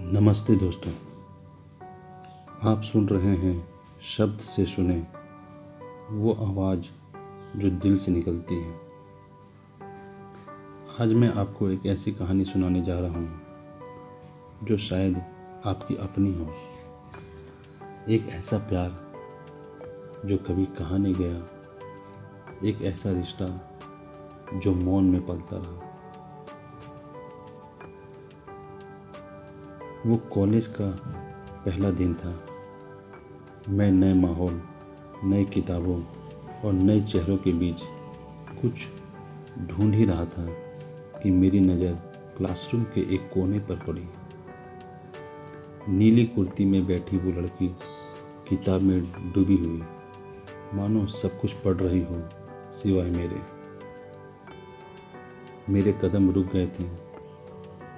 नमस्ते दोस्तों, आप सुन रहे हैं शब्द से सुने वो आवाज़ जो दिल से निकलती है। आज मैं आपको एक ऐसी कहानी सुनाने जा रहा हूँ जो शायद आपकी अपनी हो। एक ऐसा प्यार जो कभी कहा नहीं गया, एक ऐसा रिश्ता जो मौन में पलता रहा। वो कॉलेज का पहला दिन था। मैं नए माहौल, नई किताबों और नए चेहरों के बीच कुछ ढूंढ ही रहा था कि मेरी नज़र क्लासरूम के एक कोने पर पड़ी। नीली कुर्ती में बैठी वो लड़की किताब में डूबी हुई, मानो सब कुछ पढ़ रही हो सिवाय मेरे। मेरे कदम रुक गए थे।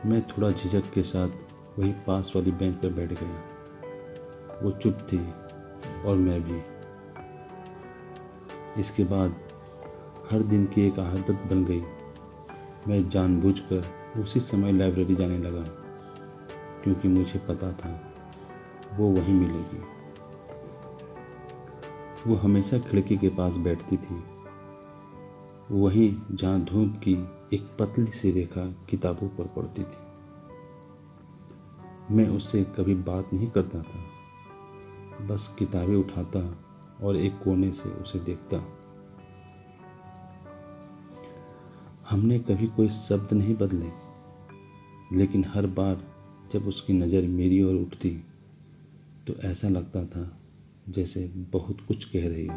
मैं थोड़ा झिझक के साथ वही पास वाली बेंच पर बैठ गया। वो चुप थी और मैं भी। इसके बाद हर दिन की एक आदत बन गई। मैं जानबूझकर उसी समय लाइब्रेरी जाने लगा, क्योंकि मुझे पता था वो वहीं मिलेगी। वो हमेशा खिड़की के पास बैठती थी, वहीं जहाँ धूप की एक पतली सी रेखा किताबों पर पड़ती थी। मैं उससे कभी बात नहीं करता था, बस किताबें उठाता और एक कोने से उसे देखता। हमने कभी कोई शब्द नहीं बदले, लेकिन हर बार जब उसकी नज़र मेरी ओर उठती तो ऐसा लगता था जैसे बहुत कुछ कह रही हो।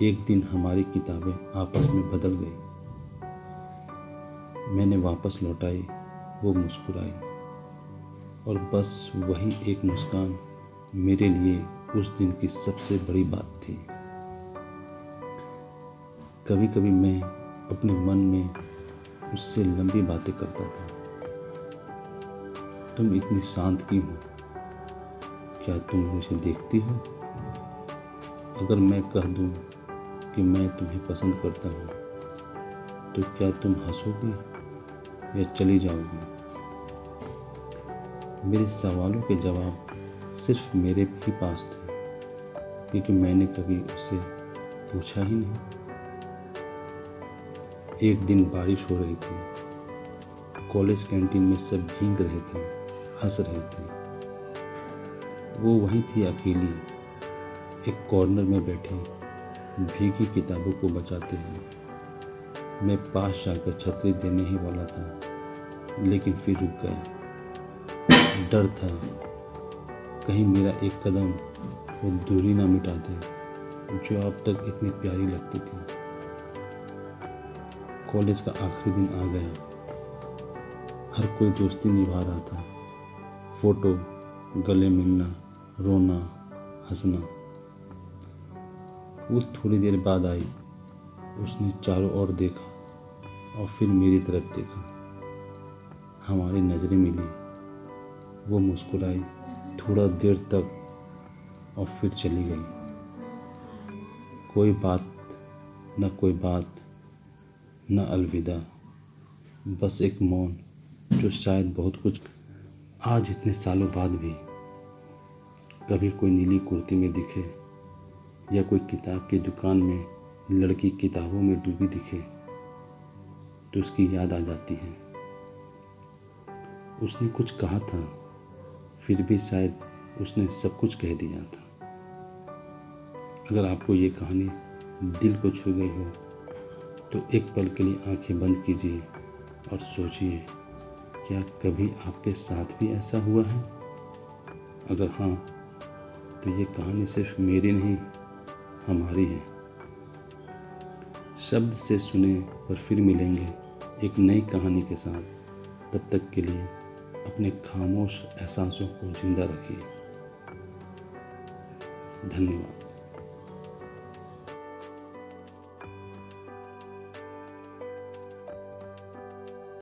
एक दिन हमारी किताबें आपस में बदल गई। मैंने वापस लौटाई, वो मुस्कुराई, और बस वही एक मुस्कान मेरे लिए उस दिन की सबसे बड़ी बात थी। कभी कभी मैं अपने मन में उससे लंबी बातें करता था। तुम इतनी शांत क्यों हो? क्या तुम मुझे देखती हो? अगर मैं कह दूं कि मैं तुम्हें पसंद करता हूँ, तो क्या तुम हंसोगी या चली जाओगी? मेरे सवालों के जवाब सिर्फ मेरे ही पास थे, क्योंकि मैंने कभी उससे पूछा ही नहीं। एक दिन बारिश हो रही थी। कॉलेज कैंटीन में सब भीग रहे थे, हंस रहे थे। वो वहीं थी अकेली, एक कॉर्नर में बैठी, भीगी किताबों को बचाते हुए। मैं पास जाकर छतरी देने ही वाला था, लेकिन फिर रुक गया। डर था कहीं मेरा एक कदम वो दूरी ना मिटा दे जो अब तक इतनी प्यारी लगती थी। कॉलेज का आखिरी दिन आ गया। हर कोई दोस्ती निभा रहा था। फोटो, गले मिलना, रोना, हंसना। वो थोड़ी देर बाद आई। उसने चारों ओर देखा और फिर मेरी तरफ देखा। हमारी नजरें मिली। वो मुस्कुराई थोड़ा देर तक और फिर चली गई। कोई बात न अलविदा, बस एक मौन जो शायद बहुत कुछ। आज इतने सालों बाद भी कभी कोई नीली कुर्ती में दिखे या कोई किताब की दुकान में लड़की किताबों में डूबी दिखे, तो उसकी याद आ जाती है। उसने कुछ कहा था, फिर भी शायद उसने सब कुछ कह दिया था। अगर आपको ये कहानी दिल को छू गई हो, तो एक पल के लिए आंखें बंद कीजिए और सोचिए, क्या कभी आपके साथ भी ऐसा हुआ है? अगर हाँ, तो ये कहानी सिर्फ मेरी नहीं, हमारी है। शब्द से सुने और फिर मिलेंगे एक नई कहानी के साथ। तब तक के लिए अपने खामोश एहसासों को जिंदा रखिए। धन्यवाद।